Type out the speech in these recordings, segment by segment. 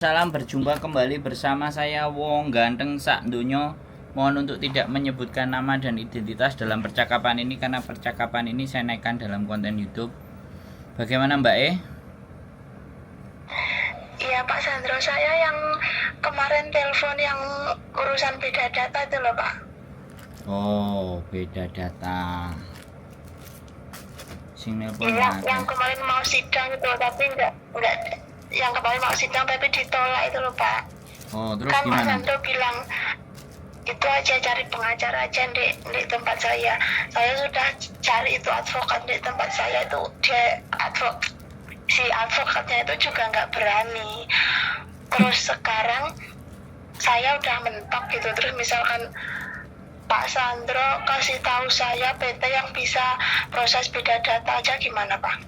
Salam, berjumpa kembali bersama saya Wong Ganteng Sak Dunyo. Mohon untuk tidak menyebutkan nama dan identitas dalam percakapan ini karena percakapan ini saya naikkan dalam konten YouTube. Bagaimana Mbak E? Iya Pak Sandro, saya yang kemarin telepon yang urusan beda data itu loh Pak. Oh, beda data. Sing nelpon Yang kemarin mau sidang itu, tapi enggak yang kemarin mau sidang tapi ditolak itu loh Pak. Oh, terus Kan Pak gimana? Sandro bilang itu aja, cari pengacara aja di tempat saya. Saya sudah cari itu advokat di tempat saya, itu dia si advokatnya itu juga nggak berani. Terus sekarang saya udah mentok gitu, terus misalkan Pak Sandro kasih tahu saya PT yang bisa proses beda data aja gimana Pak?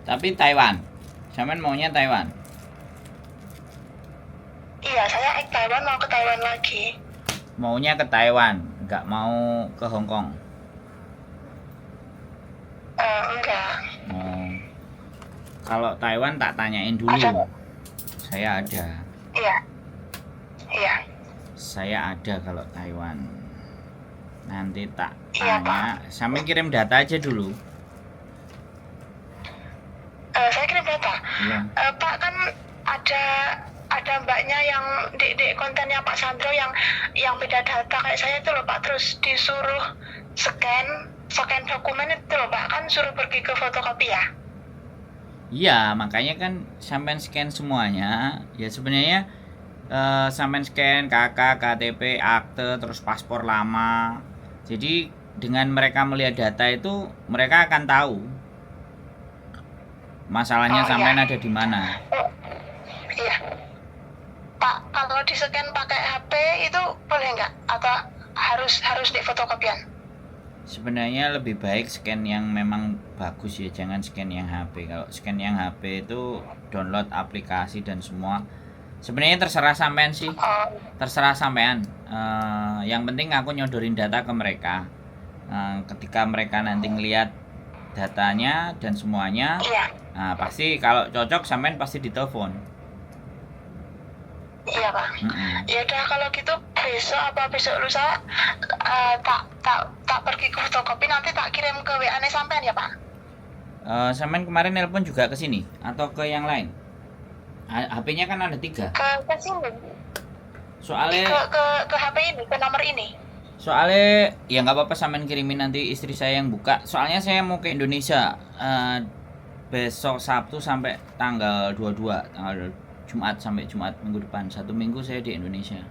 Tapi Taiwan. Sampean maunya Taiwan. Iya, saya Taiwan, mau ke Taiwan lagi. Maunya ke Taiwan, nggak mau ke Hong Kong. Enggak. Oh. Kalau Taiwan tak tanyain dulu. Ada. Saya ada. Iya. Iya. Saya ada kalau Taiwan. Nanti tak Iya, tanya. Sampai kirim data aja dulu. Saya kirim data. Iya. Pak, kan ada mbaknya yang di kontennya Pak Sandro yang beda data kayak saya itu loh Pak, terus disuruh scan dokumen itu loh Pak, kan suruh pergi ke fotokopi ya. Iya, makanya kan sampai scan semuanya. Ya sebenarnya sampai scan KK, KTP, akte, terus paspor lama. Jadi dengan mereka melihat data itu, mereka akan tahu masalahnya sampai ada di mana. Iya. Pak, kalau di scan pakai HP itu boleh nggak? Atau harus di fotokopian? Sebenarnya lebih baik scan yang memang bagus ya, jangan scan yang HP. Kalau scan yang HP itu download aplikasi dan semua. Sebenarnya terserah sampean sih. Terserah sampean. Yang penting aku nyodorin data ke mereka. Ketika mereka nanti ngelihat datanya dan semuanya, Iya. nah pasti kalau cocok sampean pasti ditelepon. Iya Pak. Ya udah kalau gitu besok lusa tak pergi ke fotokopi, nanti tak kirim ke WA-nya sampean ya Pak. Sampean kemarin nelpon juga ke sini atau ke yang lain? HP-nya kan ada 3. Ke sini. Soalnya Ke HP ini, ke nomor ini. Soalnya ya nggak apa-apa, sampean kirimin, nanti istri saya yang buka. Soalnya saya mau ke Indonesia besok Sabtu sampai tanggal 22, tanggal Jumat sampai Jumat minggu depan. 1 minggu saya di Indonesia.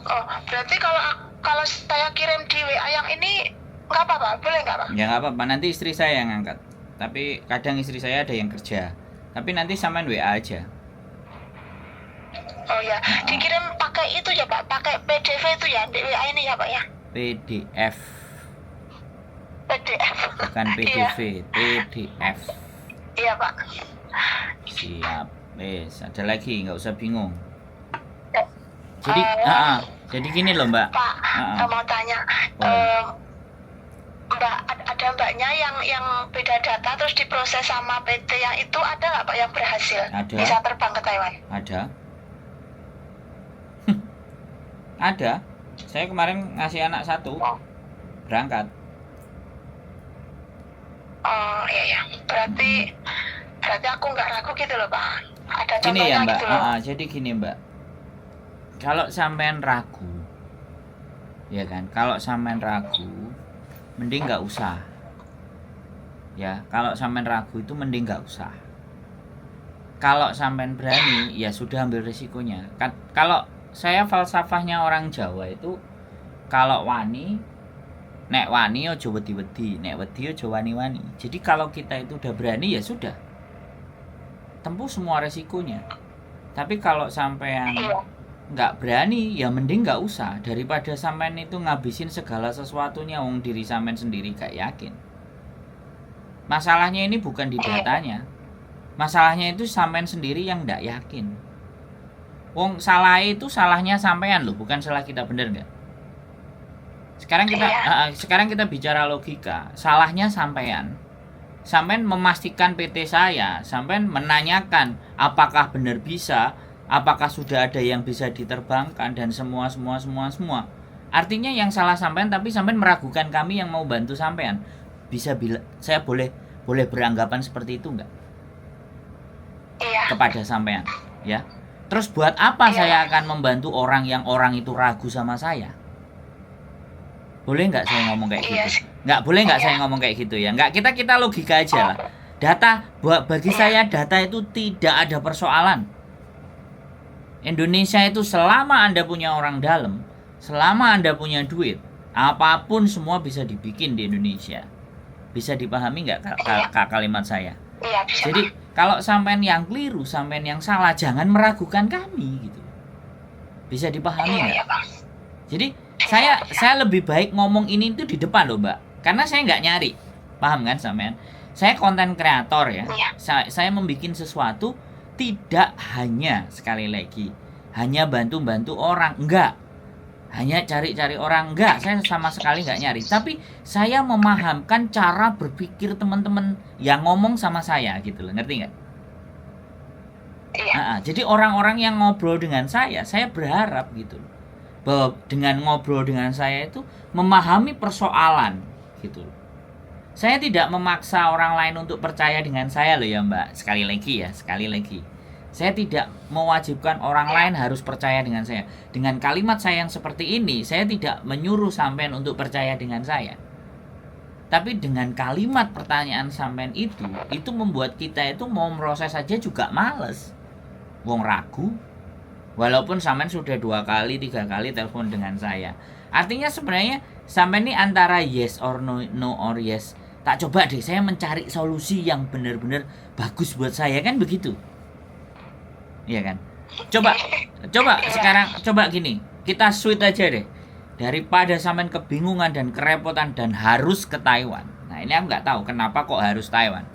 Oh, berarti kalau saya kirim di WA yang ini nggak apa-apa, boleh nggak Pak? Ya nggak apa-apa, nanti istri saya yang ngangkat. Tapi kadang istri saya ada yang kerja. Tapi nanti sampean WA aja. Oh ya, dikirim pakai itu ya Pak, pakai PDF itu ya di WA ini ya Pak ya? PDF. PDF. Bukan PDF, PDF. Iya Pak. Siap. Ada lagi, nggak usah bingung. Jadi, jadi gini loh Mbak. Pak, mau tanya, Mbak, ada mbaknya yang beda data terus diproses sama PT yang itu, ada nggak Pak yang berhasil? Ada. Bisa terbang ke Taiwan? Ada. Ada. Saya kemarin ngasih anak 1 berangkat. Oh iya. Berarti aku nggak ragu gitu loh Pak. Ada Gini contohnya ya Mbak. gitu loh. Jadi gini Mbak. Kalau sampean ragu, ya kan? Kalau sampean ragu, mending nggak usah. Ya, kalau sampean ragu itu mending nggak usah. Kalau sampean berani, ya sudah ambil risikonya. Kalau saya falsafahnya orang Jawa itu, kalau wani, nek wani ojo wedi-wedi, nek wedi ojo wani-wani. Jadi kalau kita itu udah berani, ya sudah, tempuh semua resikonya. Tapi kalau sampean nggak berani, ya mending nggak usah, daripada sampean itu ngabisin segala sesuatunya, wong diri sampean sendiri gak yakin. Masalahnya ini bukan di datanya, masalahnya itu sampean sendiri yang nggak yakin. Wong salah itu salahnya sampean loh, bukan salah kita, bener nggak? Sekarang kita bicara logika, salahnya sampean. sampean memastikan PT saya, sampean menanyakan apakah benar bisa, apakah sudah ada yang bisa diterbangkan dan semua. Artinya yang salah sampean, tapi sampean meragukan kami yang mau bantu sampean. Bisa saya boleh beranggapan seperti itu enggak? Iya. Kepada sampean, ya. Terus buat apa saya akan membantu orang yang orang itu ragu sama saya? Boleh nggak saya ngomong kayak gitu? Nggak boleh nggak saya ngomong kayak gitu ya? Nggak, kita logika aja lah. Data, bagi saya data itu tidak ada persoalan. Indonesia itu selama Anda punya orang dalam, selama Anda punya duit, apapun semua bisa dibikin di Indonesia. Bisa dipahami nggak kalimat saya? Iya, bisa. Jadi kalau sampean yang keliru, sampean yang salah, jangan meragukan kami gitu. Bisa dipahami nggak? Iya, Bang. Jadi saya lebih baik ngomong ini itu di depan loh, Mbak. Karena saya nggak nyari. Paham kan sampean? Saya konten kreator ya. Iya. Saya membuat sesuatu tidak hanya, sekali lagi, hanya bantu-bantu orang, enggak. Hanya cari-cari orang, enggak. Saya sama sekali enggak nyari. Tapi saya memahamkan cara berpikir teman-teman yang ngomong sama saya gitu loh. Ngerti nggak? Iya. Jadi orang-orang yang ngobrol dengan saya berharap gitu loh, bahwa dengan ngobrol dengan saya itu memahami persoalan gitu loh. Saya tidak memaksa orang lain untuk percaya dengan saya loh ya Mbak. Sekali lagi. Saya tidak mewajibkan orang lain harus percaya dengan saya. Dengan kalimat saya yang seperti ini, saya tidak menyuruh sampean untuk percaya dengan saya. Tapi dengan kalimat pertanyaan sampean itu membuat kita itu mau proses saja juga males. Wong ragu. Walaupun sampean sudah 2 kali, 3 kali telepon dengan saya. Artinya sebenarnya sampean ini antara yes or no or yes. Tak coba deh saya mencari solusi yang benar-benar bagus buat saya, kan begitu. Iya kan? Coba sekarang coba gini, kita switch aja deh. Daripada sampean kebingungan dan kerepotan dan harus ke Taiwan. Nah, ini aku nggak tahu kenapa kok harus Taiwan.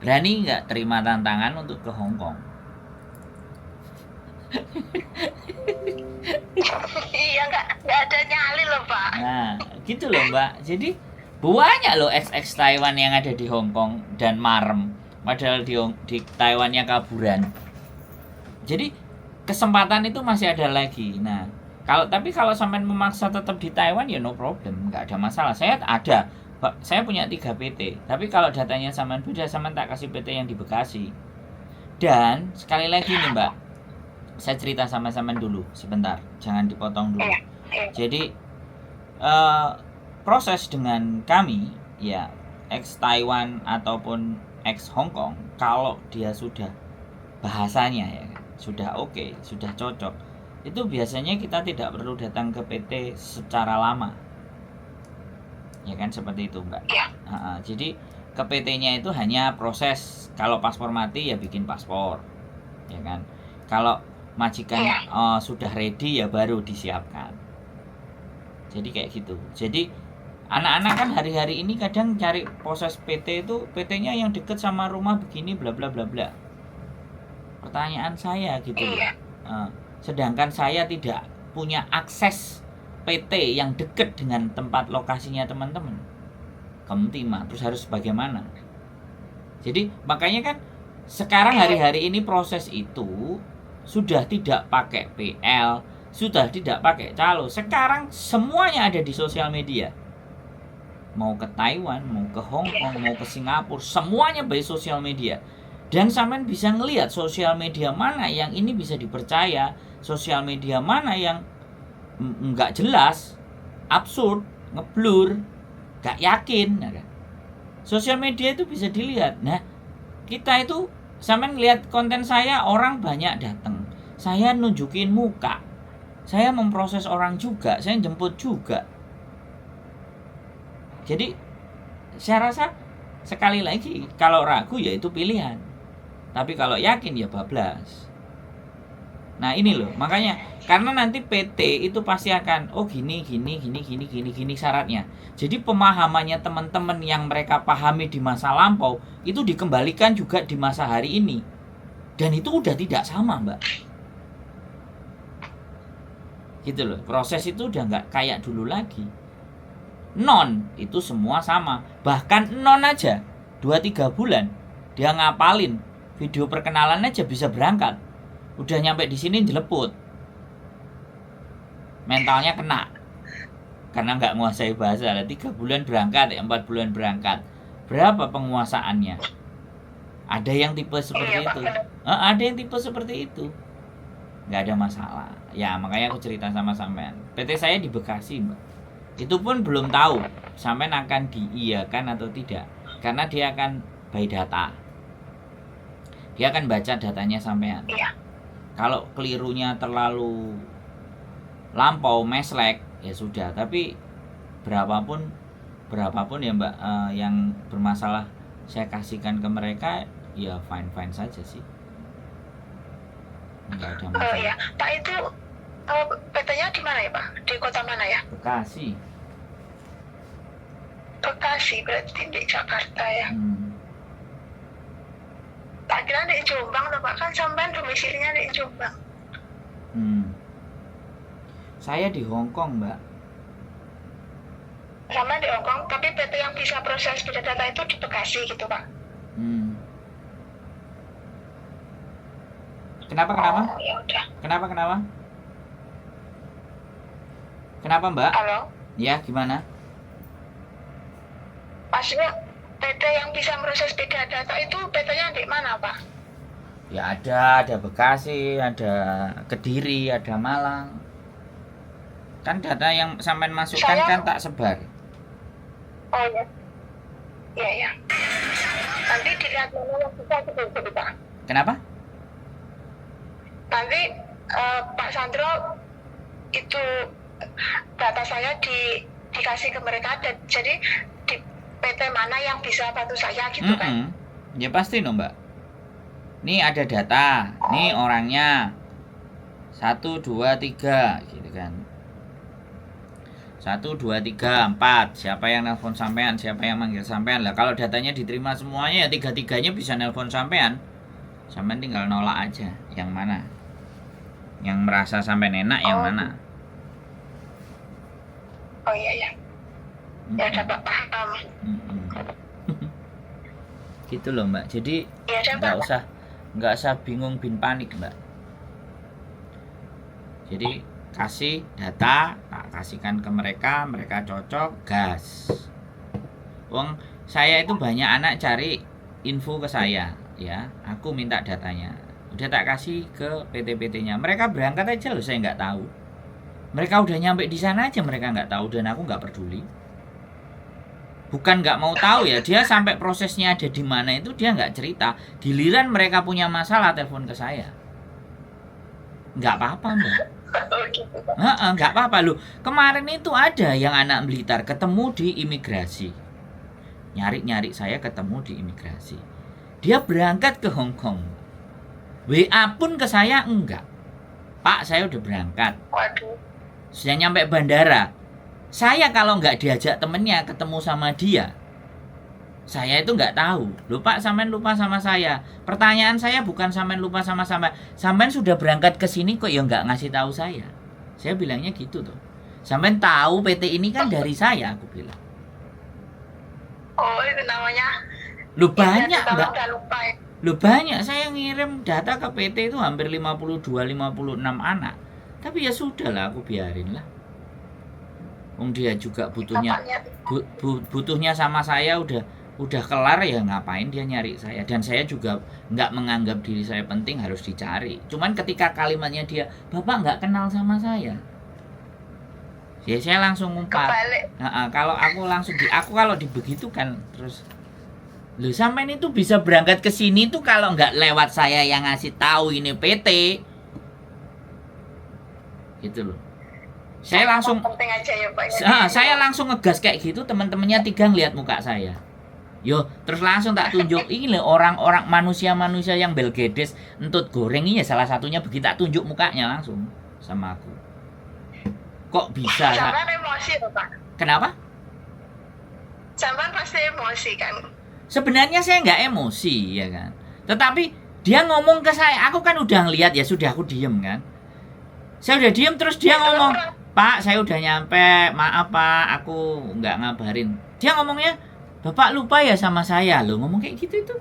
Berani nggak terima tantangan untuk ke Hong Kong? Iya, nggak ada nyali loh, Pak. Nah, gitu loh Mbak. Jadi banyak loh XX Taiwan yang ada di Hong Kong dan marem. Padahal di Taiwannya kaburan. Jadi kesempatan itu masih ada lagi. Nah, kalau sampean memaksa tetap di Taiwan ya no problem, nggak ada masalah. Saya punya 3 PT. Tapi kalau datanya sampean beda, sampean tak kasih PT yang di Bekasi. Dan sekali lagi nih Mbak, saya cerita sama sampean dulu sebentar, jangan dipotong dulu. Jadi proses dengan kami ya ex Taiwan ataupun ex Hong Kong, kalau dia sudah bahasanya ya sudah oke, sudah cocok, itu biasanya kita tidak perlu datang ke PT secara lama, ya kan, seperti itu Mbak. Jadi ke PT-nya itu hanya proses, kalau paspor mati ya bikin paspor, ya kan. Kalau majikan sudah ready ya baru disiapkan. Jadi kayak gitu. Jadi anak-anak kan hari-hari ini kadang cari proses PT itu, PT-nya yang deket sama rumah begini bla bla bla bla. Pertanyaan saya gitu loh. Sedangkan saya tidak punya akses PT yang dekat dengan tempat lokasinya teman-teman. Kemtima, terus harus bagaimana? Jadi makanya kan sekarang hari-hari ini proses itu sudah tidak pakai PL, sudah tidak pakai calo. Sekarang semuanya ada di sosial media. Mau ke Taiwan, mau ke Hong Kong, mau ke Singapura, semuanya by sosial media. Dan sampean bisa ngelihat sosial media mana yang ini bisa dipercaya, sosial media mana yang nggak jelas, absurd, ngeblur, nggak yakin. Sosial media itu bisa dilihat. Nah, kita itu sampean ngelihat konten saya, orang banyak datang. Saya nunjukin muka, saya memproses orang juga, saya jemput juga. Jadi saya rasa sekali lagi, kalau ragu ya itu pilihan. Tapi kalau yakin ya bablas. Nah ini loh, makanya karena nanti PT itu pasti akan gini syaratnya. Jadi pemahamannya teman-teman yang mereka pahami di masa lampau itu dikembalikan juga di masa hari ini. Dan itu udah tidak sama Mbak. Gitu loh, proses itu udah nggak kayak dulu lagi. Non itu semua sama, bahkan non aja 2-3 bulan dia ngapalin video perkenalan aja bisa berangkat. Udah nyampe di sini dileput. Mentalnya kena. Karena nggak menguasai bahasa. 3 bulan berangkat, 4 bulan berangkat. Berapa penguasaannya? Ada yang tipe seperti itu. Ada yang tipe seperti itu. Nggak ada masalah. Ya makanya aku cerita sama sampean. PT saya di Bekasi, Mbak. Itu pun belum tahu sampean akan diiyakan atau tidak. Karena dia akan by data. Dia akan baca datanya sampean. Iya. Kalau kelirunya terlalu lampau meslek ya sudah, tapi berapapun ya Mbak, yang bermasalah saya kasihkan ke mereka ya fine saja sih, nggak ada masalah. Iya, Pak itu PT-nya di mana ya Pak? Di kota mana ya? Bekasi. Bekasi berarti di Jakarta ya. Tak kira di Jombang loh Pak, kan sampean domisilinya di Jombang. Saya di Hongkong, Mbak. Sama di Hongkong, tapi PT yang bisa proses beda data itu di Bekasi gitu Pak. Kenapa? Oh, ya udah. Kenapa? Kenapa, Mbak? Halo? Ya, gimana? Maksudnya PT yang bisa proses beda data itu PT-nya di mana Pak? Ya ada Bekasi, ada Kediri, ada Malang. Kan data yang sampean masukkan kan tak sebar. Oh ya. Iya. Nanti dilihat mana yang bisa gitu Pak. Kenapa? Nanti Pak Sandro itu data saya dikasih ke mereka, dan jadi di PT mana yang bisa bantu saya gitu kan? Ya pasti no Mbak. Nih ada data, nih orangnya 1, 2, 3 gitu kan. 1, 2, 3, 4. Siapa yang nelpon sampean, siapa yang manggil sampean. Lah kalau datanya diterima semuanya ya 3-3-nya bisa nelpon sampean. Sampean tinggal nolak aja yang mana. Yang merasa sampean enak yang mana. Oh iya. Ya dapat paham. Gitu loh Mbak. Jadi ya, nggak usah bingung bin panik Mbak. Jadi kasih data, tak kasihkan ke mereka cocok, gas. Wong saya itu banyak anak cari info ke saya, ya. Aku minta datanya. Udah tak kasih ke PT-PT-nya. Mereka berangkat aja loh, saya nggak tahu. Mereka udah nyampe di sana aja mereka nggak tahu, dan aku nggak peduli. Bukan nggak mau tahu ya, dia sampai prosesnya ada di mana itu dia nggak cerita. Giliran mereka punya masalah telepon ke saya. Nggak apa-apa Mbak. Nggak apa-apa loh. Kemarin itu ada yang anak Blitar ketemu di imigrasi. Nyari saya ketemu di imigrasi. Dia berangkat ke Hongkong. WA pun ke saya enggak. Pak, saya udah berangkat. Waduh. Sudah nyampe bandara. Saya kalau nggak diajak temennya ketemu sama dia, saya itu nggak tahu. Loh Pak, sampean lupa sama saya. Pertanyaan saya bukan sampean lupa sama sampean sudah berangkat ke sini kok ya nggak ngasih tahu saya. Saya bilangnya gitu tuh. Sampean tahu PT ini kan dari saya, aku bilang. Oh, itu namanya. Lu banyak Mbak. Lupa, ya. Lu banyak, saya ngirim data ke PT itu hampir 52-56 anak. Tapi ya sudahlah, aku biarin lah. Dia juga butuhnya sama saya udah kelar ya, ngapain dia nyari saya. Dan saya juga nggak menganggap diri saya penting harus dicari. Cuman ketika kalimatnya dia, Bapak nggak kenal sama saya, ya saya langsung ngumpat. Kalau aku langsung kalau dibegitukan terus, lu sampean itu bisa berangkat ke sini tuh kalau nggak lewat saya yang ngasih tahu ini PT, gitu loh. Saya langsung aja ya, Pak. Saya langsung ngegas kayak gitu, teman-temannya 3 ngeliat muka saya. Yo, terus langsung tak tunjuk ini loh orang-orang manusia yang belgedes entut goreng ini, salah satunya begitu, tak tunjuk mukanya langsung sama aku. Kok bisa? Sampai emosi loh, Pak. Kenapa? Sampai pasti emosi kan. Sebenarnya saya nggak emosi ya kan. Tetapi dia ngomong ke saya, aku kan udah ngeliat ya, sudah aku diem kan. Saya udah diem terus dia ngomong, Pak, saya udah nyampe, maaf Pak, aku nggak ngabarin. Dia ngomongnya, Bapak lupa ya sama saya loh, ngomong kayak gitu itu.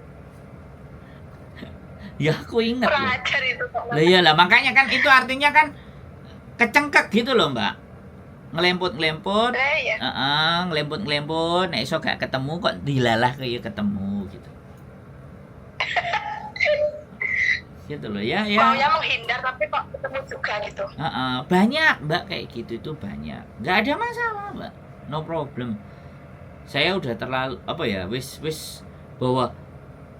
Ya aku ingat Kurang loh. ajar itu Pak. Lah iyalah, makanya kan itu artinya kan kecengkek gitu loh Mbak. Ngelemput-ngelemput, Ya. ngelemput-ngelemput, nek iso gak ketemu kok dilalah kayak ketemu gitu. Gitu loh ya. Maunya menghindar tapi kok ketemu juga gitu. Banyak Mbak kayak gitu itu banyak. Nggak ada masalah Mbak, no problem. Saya udah terlalu wis bahwa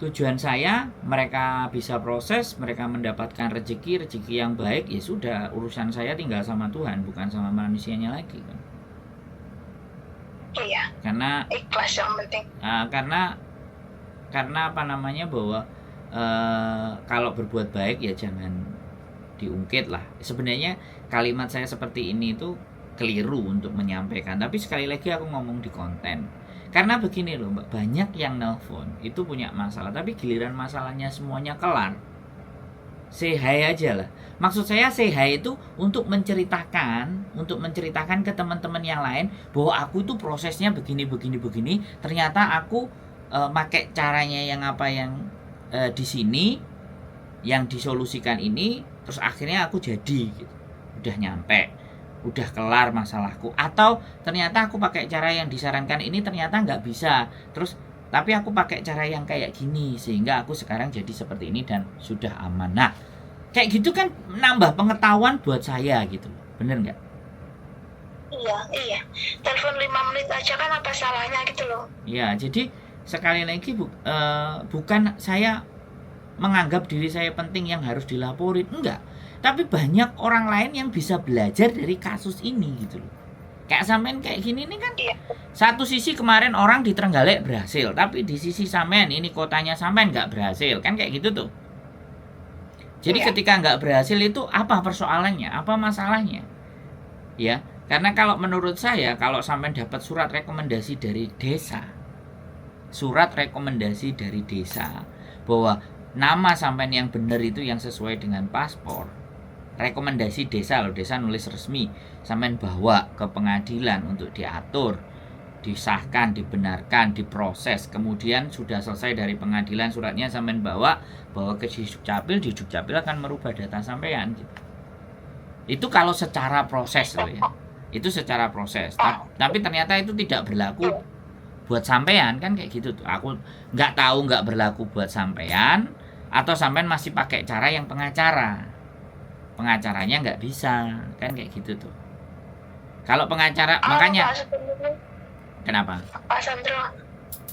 tujuan saya mereka bisa proses, mereka mendapatkan rezeki yang baik, ya sudah, urusan saya tinggal sama Tuhan, bukan sama manusianya lagi kan. Iya. Karena ikhlas yang penting. Karena apa namanya, bahwa kalau berbuat baik ya jangan diungkit lah. Sebenarnya kalimat saya seperti ini itu keliru untuk menyampaikan, tapi sekali lagi aku ngomong di konten. Karena begini loh Mbak, banyak yang nelpon itu punya masalah, tapi giliran masalahnya semuanya kelar, say hi aja lah. Maksud saya say hi itu untuk menceritakan ke teman-teman yang lain bahwa aku itu prosesnya begini, ternyata aku pakai caranya yang di sini yang disolusikan ini, terus akhirnya aku jadi gitu. Udah nyampe, udah kelar masalahku. Atau ternyata aku pakai cara yang disarankan ini ternyata nggak bisa, terus tapi aku pakai cara yang kayak gini sehingga aku sekarang jadi seperti ini dan sudah aman. Nah kayak gitu kan nambah pengetahuan buat saya gitu, bener nggak? Iya. Telepon 5 menit aja kan apa salahnya gitu loh. Ya, jadi sekali lagi bukan saya menganggap diri saya penting yang harus dilaporin, enggak. Tapi banyak orang lain yang bisa belajar dari kasus ini gitu loh. Kayak sampean kayak gini nih kan. Iya. Satu sisi kemarin orang di Trenggalek berhasil, tapi di sisi sampean ini kotanya sampean nggak berhasil, kan kayak gitu tuh. Jadi ketika nggak berhasil itu apa persoalannya, apa masalahnya? Ya, karena kalau menurut saya, kalau sampean dapat surat rekomendasi dari desa bahwa nama sampean yang benar itu yang sesuai dengan paspor, rekomendasi desa loh, desa nulis resmi, sampean bawa ke pengadilan untuk diatur, disahkan, dibenarkan, diproses, kemudian sudah selesai dari pengadilan suratnya sampean bawa ke Dukcapil, di Dukcapil akan merubah data sampean gitu. Itu kalau secara proses loh ya, itu secara proses. Tapi ternyata itu tidak berlaku buat sampean kan kayak gitu tuh. Aku nggak tahu nggak berlaku buat sampean atau sampean masih pakai cara yang pengacaranya nggak bisa kan kayak gitu tuh. Kalau pengacara makanya kenapa? Pak Sandro,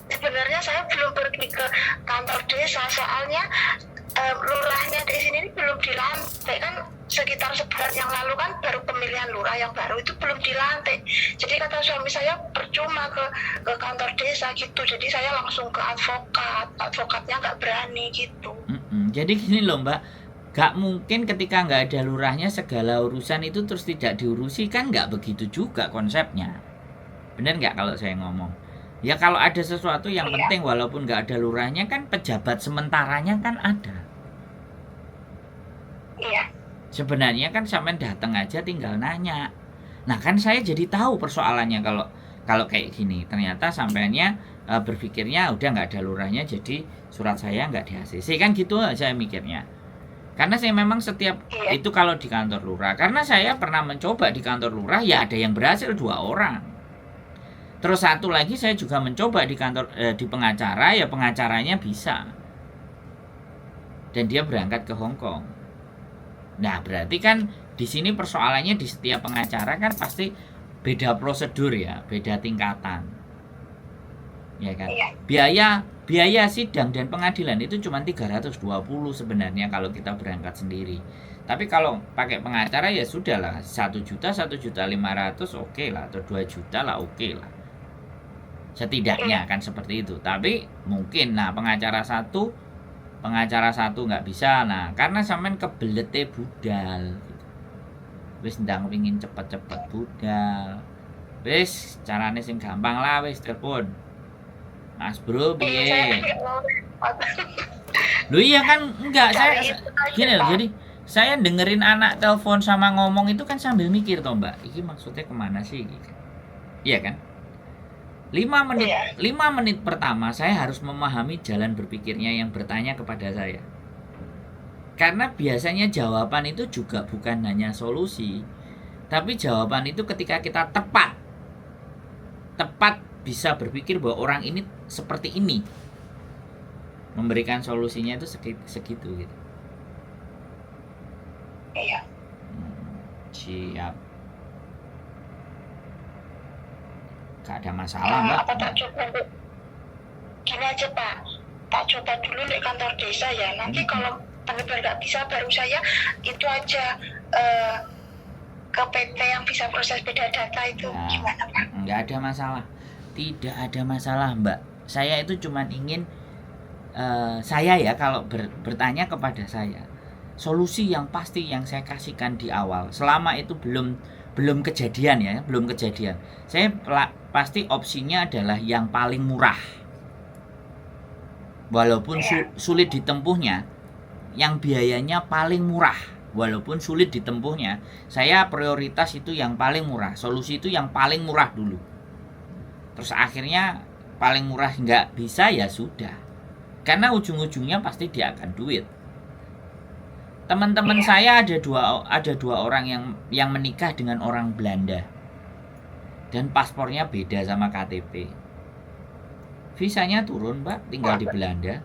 sebenarnya saya belum pergi ke kantor desa soalnya lurahnya di sini belum dilantik kan. Sekitar sebulan yang lalu kan baru pemilihan lurah yang baru itu belum dilantik. Jadi kata suami saya percuma ke kantor desa gitu. Jadi saya langsung ke advokatnya nggak berani gitu. Jadi gini loh Mbak, gak mungkin ketika nggak ada lurahnya segala urusan itu terus tidak diurusi, kan nggak begitu juga konsepnya. Bener nggak kalau saya ngomong? Ya kalau ada sesuatu yang penting walaupun nggak ada lurahnya kan pejabat sementaranya kan ada. Iya. Sebenarnya kan sampean datang aja tinggal nanya. Nah kan saya jadi tahu persoalannya kalau kayak gini. Ternyata sampeannya berpikirnya udah nggak ada lurahnya jadi surat saya nggak di-ACC kan gitu saya mikirnya. Karena saya memang setiap itu kalau di kantor lurah, karena saya pernah mencoba di kantor lurah ya ada yang berhasil 2 orang. Terus satu lagi saya juga mencoba di kantor di pengacara, ya pengacaranya bisa. Dan dia berangkat ke Hong Kong. Nah, berarti kan di sini persoalannya di setiap pengacara kan pasti beda prosedur ya, beda tingkatan. Ya kan? Biaya sidang dan pengadilan itu cuma 320 sebenarnya kalau kita berangkat sendiri. Tapi kalau pakai pengacara ya sudahlah 1 juta, 1.500.000 oke lah, atau 2 juta lah oke lah. Setidaknya kan seperti itu. Tapi mungkin pengacara satu nggak bisa, karena sampean kebelete budal gitu. Wis ndang pengin cepet-cepet budal, wis carane sing gampang lah, wis telepon Mas Bro piye. Loh iya kan enggak, saya gini loh, jadi saya dengerin anak telepon sama ngomong itu kan sambil mikir toh Mbak, iki maksudnya kemana sih gitu. Iya kan? Iya. 5 menit pertama saya harus memahami jalan berpikirnya yang bertanya kepada saya. Karena biasanya jawaban itu juga bukan hanya solusi, tapi jawaban itu ketika kita tepat bisa berpikir bahwa orang ini seperti ini, memberikan solusinya itu segitu gitu. Iya. Siap. Gak ada masalah, Mbak. Apa tak coba untuk gini aja Pak, tak coba dulu di kantor desa ya. Nanti kalau benar-benar nggak bisa, baru saya itu aja ke PT yang bisa proses beda data itu. Nah, Gimana Pak? nggak ada masalah. Tidak ada masalah, Mbak. Saya itu cuman ingin saya ya kalau bertanya kepada saya, solusi yang pasti yang saya kasihkan di awal, selama itu belum kejadian ya, belum kejadian. Saya pasti opsinya adalah yang paling murah. Walaupun sulit ditempuhnya, yang biayanya paling murah, walaupun sulit ditempuhnya, saya prioritas itu yang paling murah. Solusi itu yang paling murah dulu. Terus akhirnya paling murah nggak bisa, ya sudah. Karena ujung-ujungnya pasti dia akan duit. Teman-teman saya ada dua orang yang menikah dengan orang Belanda, dan paspornya beda sama KTP. Visanya turun, Mbak, tinggal di Belanda.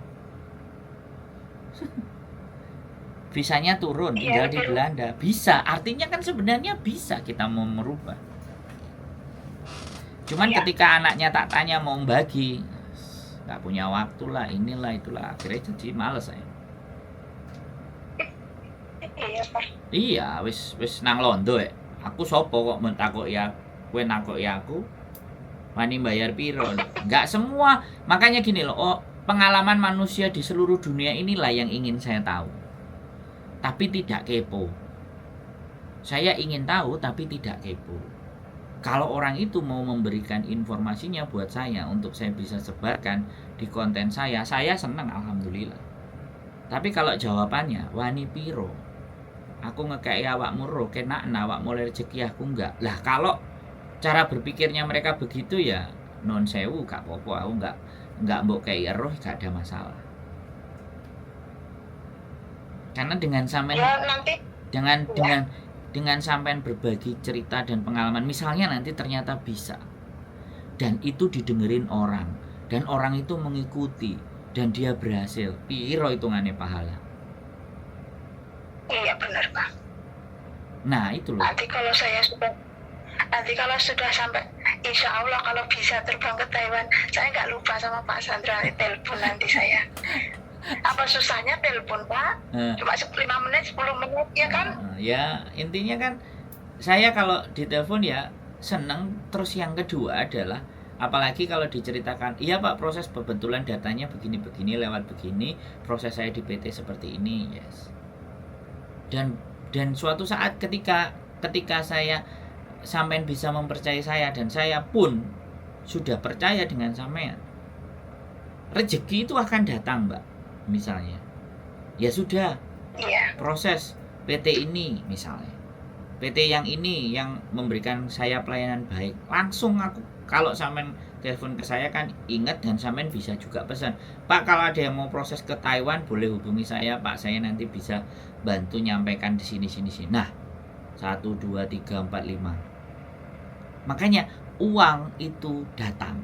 Visanya turun, tinggal di Belanda. Bisa, artinya kan sebenarnya bisa kita mau merubah. Cuman ketika anaknya tak tanya mau bagi, nggak punya waktu lah, inilah itulah, akhirnya jadi males saya. Iya, wis nang londo ya. Aku sopo kok mentakoki ya, kowe nakoki aku. Wani bayar piro? Nggak semua. Makanya gini loh, pengalaman manusia di seluruh dunia inilah yang ingin saya tahu. Tapi tidak kepo. Saya ingin tahu tapi tidak kepo. Kalau orang itu mau memberikan informasinya buat saya untuk saya bisa sebarkan di konten saya senang, alhamdulillah. Tapi kalau jawabannya wani piro, aku ngekei awakmu ro, kena awakmu rezeki aku enggak. Lah kalau cara berpikirnya mereka begitu ya non sewu gak apa-apa, aku enggak mbok kei roh, gak ada masalah. Karena dengan sampean dengan sampean berbagi cerita dan pengalaman, misalnya nanti ternyata bisa dan itu didengerin orang dan orang itu mengikuti dan dia berhasil, piro hitungannya pahala? Iya benar Pak. Nah itu loh. Nanti kalau sudah sampai, insya Allah kalau bisa terbang ke Taiwan, saya nggak lupa sama Pak Sandra, telepon nanti saya. Apa susahnya telepon Pak? Cuma 5 menit 10 menit ya kan? Ya intinya kan saya kalau ditelepon ya seneng. Terus yang kedua adalah apalagi kalau diceritakan, iya Pak proses pembentulan datanya begini-begini lewat begini, proses saya di PT seperti ini, yes. Dan suatu saat ketika saya sampean bisa mempercayai saya dan saya pun sudah percaya dengan sampean, rezeki itu akan datang Mbak. Misalnya ya sudah, proses PT ini misalnya, PT yang ini yang memberikan saya pelayanan baik, langsung aku kalau sampean telepon ke saya kan ingat, dan sampean bisa juga pesan, Pak kalau ada yang mau proses ke Taiwan boleh hubungi saya Pak, saya nanti bisa bantu nyampaikan di sini. Nah 1, 2, 3, 4, 5. Makanya uang itu datang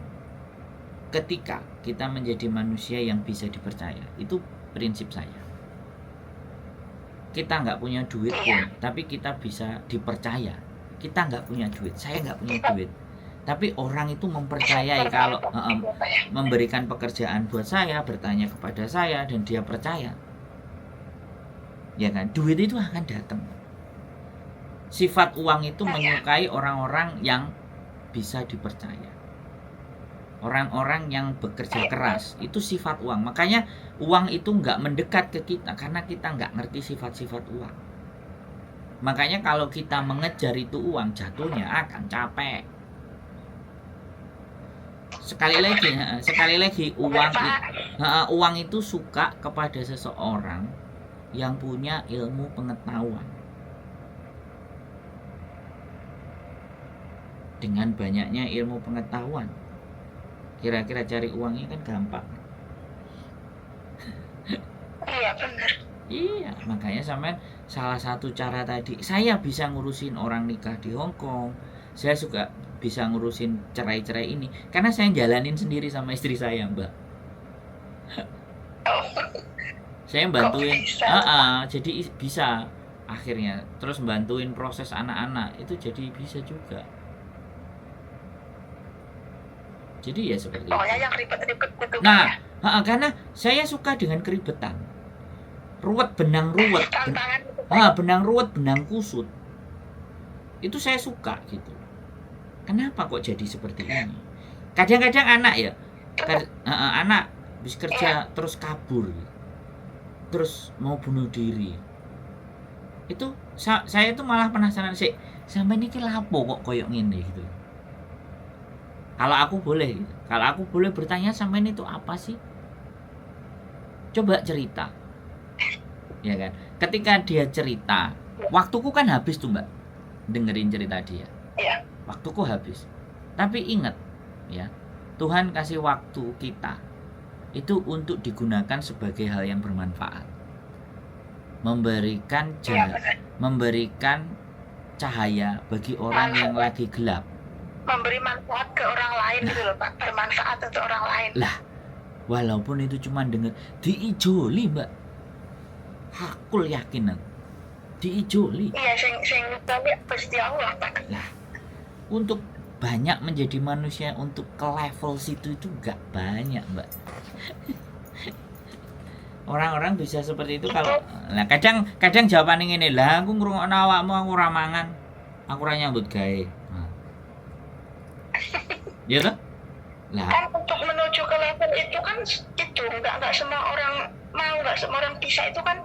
ketika kita menjadi manusia yang bisa dipercaya. Itu prinsip saya. Kita nggak punya duit pun, tapi kita bisa dipercaya. Kita nggak punya duit, saya nggak punya duit, tapi orang itu mempercayai kalau memberikan pekerjaan buat saya, bertanya kepada saya, dan dia percaya, ya kan, duit itu akan datang. Sifat uang itu menyukai orang-orang yang bisa dipercaya, orang-orang yang bekerja keras. Itu sifat uang. Makanya uang itu nggak mendekat ke kita karena kita nggak ngerti sifat-sifat uang. Makanya kalau kita mengejar itu uang, jatuhnya akan capek. Sekali lagi uang itu suka kepada seseorang yang punya ilmu pengetahuan. Dengan banyaknya ilmu pengetahuan, Kira-kira cari uangnya kan gampang. Iya benar. Iya, makanya sampean salah satu cara tadi, saya bisa ngurusin orang nikah di Hong Kong. Saya juga bisa ngurusin cerai-cerai ini karena saya jalanin sendiri sama istri saya, Mbak. Oh, Saya kok bantuin, bisa? jadi bisa akhirnya. Terus bantuin proses anak-anak itu jadi bisa juga. Jadi ya seperti Pokoknya itu. yang ribet-ribet gitu Nah, kan ya. karena saya suka dengan keribetan. Ruwet benang ruwet, Tantangan itu kan. benang ruwet benang kusut. Itu saya suka gitu. Kenapa kok jadi seperti ini? Kadang-kadang anak ya, anak habis kerja terus kabur, terus mau bunuh diri. Itu saya itu malah penasaran sih, sampai ini lapo kok koyok ngene gitu. Kalau aku boleh, bertanya sampai ini tuh apa sih? Coba cerita, ya kan? Ketika dia cerita, waktuku kan habis tuh Mbak, dengerin cerita dia. Iya. Waktuku habis. Tapi ingat, ya, Tuhan kasih waktu kita itu untuk digunakan sebagai hal yang bermanfaat, memberikan cahaya bagi orang yang lagi gelap. Memberi manfaat ke orang lain gitu loh Pak, bermanfaat untuk orang lain. Lah, walaupun itu cuma denger diijoli Mbak, hakul yakin diijoli. Iya, sing tapi Gusti Allah Pak. Lah, untuk banyak menjadi manusia untuk ke level situ itu gak banyak Mbak. Orang-orang bisa seperti itu kalau nah kadang jawaban ini lah aku ngrungokno awakmu aku ora mangan, aku ora nyambut gawe. Nah. Ya toh? Lah, Kan untuk menuju ke level itu kan itu nggak semua orang mau, nggak semua orang bisa itu kan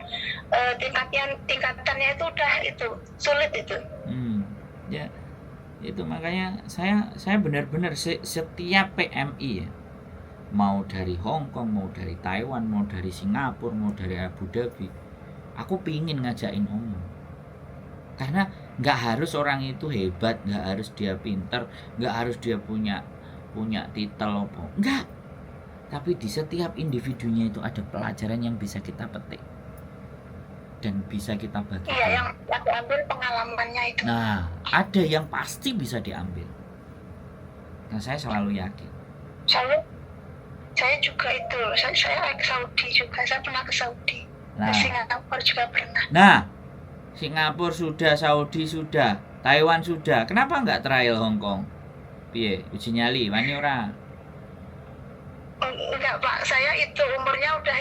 tingkatannya itu udah itu sulit itu. Ya itu makanya saya benar-benar setiap PMI ya, mau dari Hong Kong, mau dari Taiwan, mau dari Singapura, mau dari Abu Dhabi, aku pingin ngajakin ngomong. Karena nggak harus orang itu hebat, nggak harus dia pinter, nggak harus dia punya titel apa, nggak. Tapi di setiap individunya itu ada pelajaran yang bisa kita petik dan bisa kita bagikan. Iya, yang diambil pengalamannya itu. Nah, ada yang pasti bisa diambil. Nah, saya selalu yakin. Saya juga itu, saya ke Saudi juga, saya pernah ke Saudi. Nah, Singapura juga pernah. Nah, Singapura sudah, Saudi sudah, Taiwan sudah. Kenapa nggak trial Hong Kong? Piye, uji nyali, wani ora? Enggak Pak, saya itu umurnya udah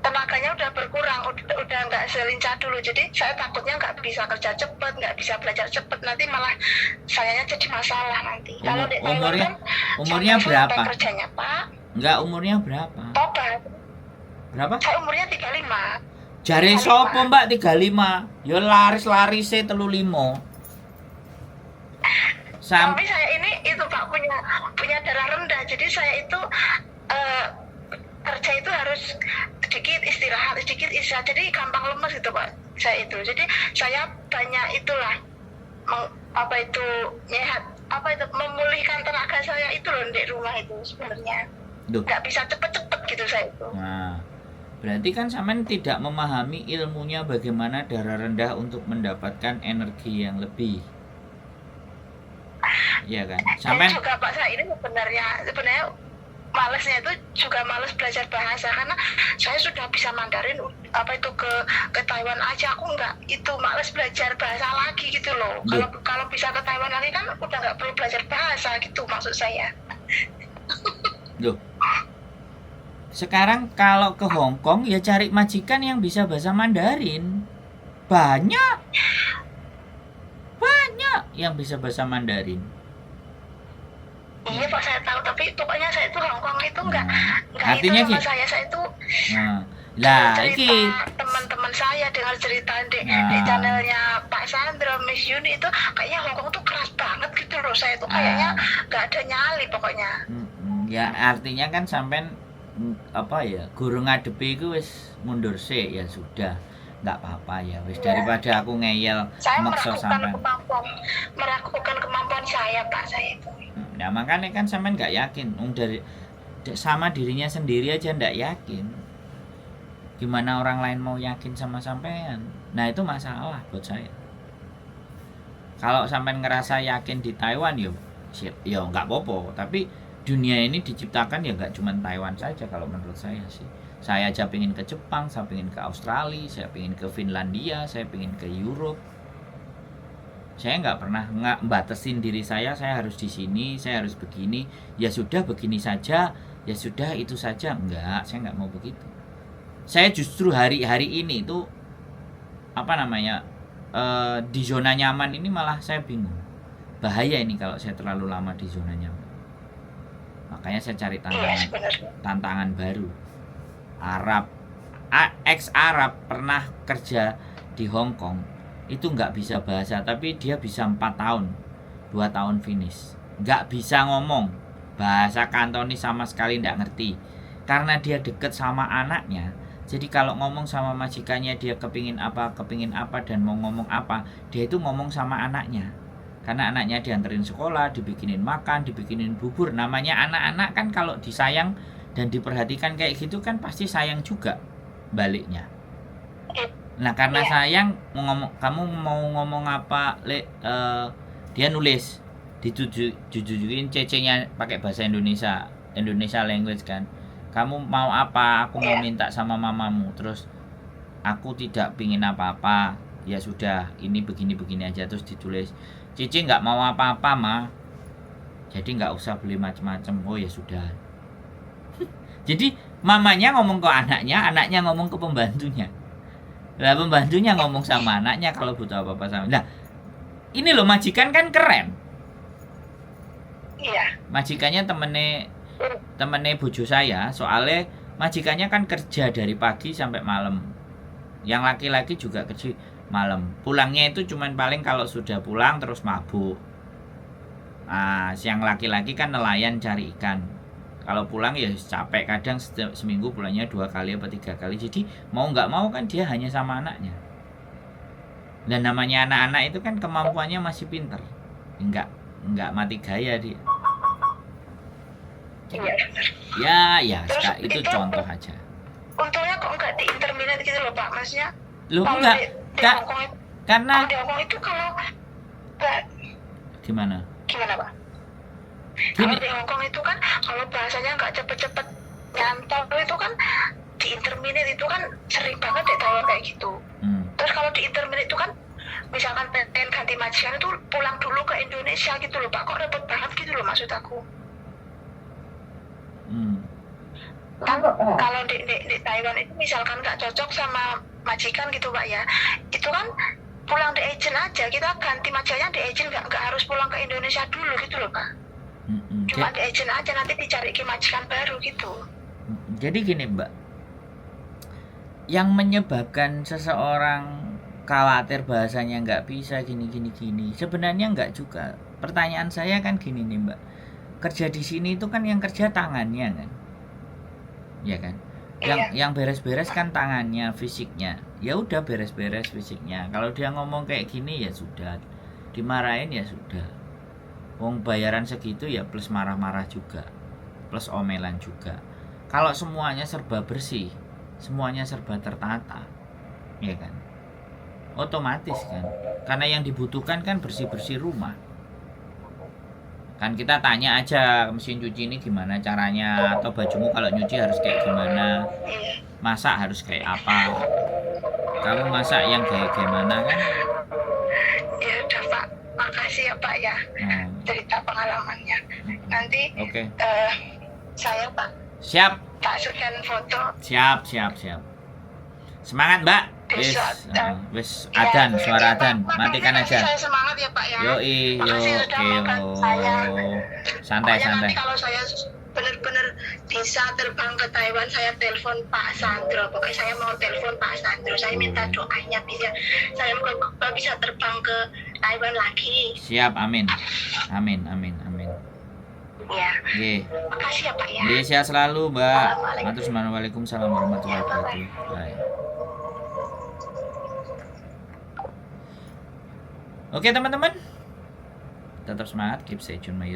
tenaganya udah berkurang, udah nggak selincah dulu. Jadi saya takutnya nggak bisa kerja cepet, nggak bisa belajar cepet, nanti malah sayanya jadi masalah nanti. Kalau di Taiwan umurnya berapa? Kerjanya Pak? Enggak, umurnya berapa? Tobat. Berapa? Saya umurnya 35. Jare sopo Mbak 35? Ya laris-larise 35. Tapi saya ini itu Pak punya darah rendah, jadi saya itu kerja itu harus sedikit istirahat, jadi gampang lemes gitu Pak. Saya itu, jadi saya banyak itulah memulihkan tenaga saya itu loh di rumah itu sebenarnya. Nggak bisa cepet-cepet gitu saya itu. Nah, berarti kan sampean tidak memahami ilmunya bagaimana darah rendah untuk mendapatkan energi yang lebih. Iya kan? Sampai juga Pak, saya ini sebenarnya malesnya itu juga males belajar bahasa karena saya sudah bisa Mandarin ke Taiwan aja, aku nggak itu males belajar bahasa lagi gitu loh. Kalau bisa ke Taiwan lagi kan udah nggak perlu belajar bahasa gitu maksud saya. Loh. Sekarang kalau ke Hong Kong ya cari majikan yang bisa bahasa Mandarin. Banyak yang bisa bahasa Mandarin. Iya Pak, saya tahu, tapi pokoknya saya itu Hong Kong itu nggak artinya itu sama saya itu lah cerita teman-teman saya dengar cerita di channelnya Pak Sandro, Miss Yuni itu kayaknya Hong Kong tuh keras banget gitu loh, saya itu kayaknya nggak ada nyali pokoknya. Ya artinya kan sampean guru ngadepi itu wis mundur sih, ya sudah, nggak apa-apa ya wis, daripada aku ngeyel saya maksa sampean. Meragukan kemampuan saya Pak, saya itu. Nah makanya kan sampean nggak yakin, sama dirinya sendiri aja nggak yakin, gimana orang lain mau yakin sama sampean? Nah itu masalah buat saya. Kalau sampean ngerasa yakin di Taiwan, yo nggak apa-apa. Tapi dunia ini diciptakan ya nggak cuma Taiwan saja kalau menurut saya sih. Saya aja pengen ke Jepang, saya pengen ke Australia, saya pengen ke Finlandia, saya pengen ke Europe. Saya nggak pernah batasin diri saya harus di sini, saya harus begini. Ya sudah begini saja, ya sudah itu saja. Enggak, saya nggak mau begitu. Saya justru hari-hari ini tuh di zona nyaman ini malah saya bingung. Bahaya ini kalau saya terlalu lama di zona nyaman. Makanya saya cari tantangan baru. Ex-Arab pernah kerja di Hong Kong, itu nggak bisa bahasa, tapi dia bisa 4 tahun, 2 tahun finish. Nggak bisa ngomong bahasa Kantonis sama sekali, nggak ngerti. Karena dia deket sama anaknya, jadi kalau ngomong sama majikannya dia kepingin apa dan mau ngomong apa, dia itu ngomong sama anaknya. Karena anaknya dianterin sekolah, dibikinin makan, dibikinin bubur. Namanya anak-anak kan kalau disayang dan diperhatikan kayak gitu kan pasti sayang juga baliknya. Nah karena sayang, kamu mau ngomong apa, dia nulis, dijujukin CC-nya pakai bahasa Indonesia language kan. Kamu mau apa? Aku mau minta sama mamamu. Terus aku tidak pingin apa-apa. Ya sudah, ini begini-begini aja. Terus ditulis, Cici nggak mau apa-apa ma, jadi nggak usah beli macam-macam. Oh ya sudah. Jadi mamanya ngomong ke anaknya ngomong ke pembantunya. Lah pembantunya ngomong sama anaknya kalau butuh apa-apa sama. Nah, ini loh majikan kan keren. Iya. Majikannya temennya bojo saya, soalnya majikannya kan kerja dari pagi sampai malam. Yang laki-laki juga kerja malam. Pulangnya itu cuman paling kalau sudah pulang terus mabuk. Nah, yang laki-laki kan nelayan cari ikan. Kalau pulang ya capek, kadang seminggu pulangnya 2 kali atau 3 kali. Jadi mau nggak mau kan dia hanya sama anaknya. Dan namanya anak-anak itu kan kemampuannya masih pinter, nggak mati gaya dia. Ya itu contoh aja. Untungnya kok nggak di interminate gitu loh Pak, maksudnya. Loh enggak, karena di Hong Kong itu kalau gimana Pak? Kalau di Hong Kong itu kan kalau bahasanya nggak cepet-cepet nyantol itu kan di interminate itu kan sering banget deh Taiwan kayak gitu. Terus kalau di interminate itu kan misalkan pengen ganti majikan itu pulang dulu ke Indonesia gitu loh Pak, kok repot banget gitu loh maksud aku. Kan kalau di Taiwan itu misalkan nggak cocok sama majikan gitu Pak ya, itu kan pulang di agent aja, kita ganti majikannya di agent, nggak harus pulang ke Indonesia dulu gitu loh Pak. Cuma di agent aja, nanti dicari ke majikan baru gitu. Jadi gini Mbak, yang menyebabkan seseorang khawatir bahasanya nggak bisa gini sebenarnya nggak juga. Pertanyaan saya kan gini nih Mbak, kerja di sini itu kan yang kerja tangannya kan, ya kan, yang beres-beres kan tangannya, fisiknya. Ya udah beres-beres fisiknya. Kalau dia ngomong kayak gini ya sudah, dimarahin ya sudah. Wong bayaran segitu ya plus marah-marah juga, plus omelan juga. Kalau semuanya serba bersih, semuanya serba tertata, ya kan, otomatis kan, karena yang dibutuhkan kan bersih-bersih rumah. Kan kita tanya aja, mesin cuci ini gimana caranya, atau bajumu kalau nyuci harus kayak gimana, masak harus kayak apa, kamu masak yang kayak gimana kan. Ya udah Pak, makasih ya Pak ya, cerita pengalamannya. Nanti saya Pak. Siap. Tak scan foto. Siap. Semangat Mbak. Wis adan, suara adan. Matikan aja. Saya semangat ya Pak ya. Yoi. Santai. Nanti kalau saya benar-benar bisa terbang ke Taiwan, saya telepon Pak Sandro. Pokoknya saya mau telepon Pak Sandro. Saya minta doanya saya bisa terbang ke Taiwan lagi. Siap, amin. Ya. Oke. Makasih ya Pak ya. Sehat selalu Mbak. Waalaikumsalam warahmatullahi wabarakatuh. Bye. Oke teman-teman, tetap semangat, keep stay tune my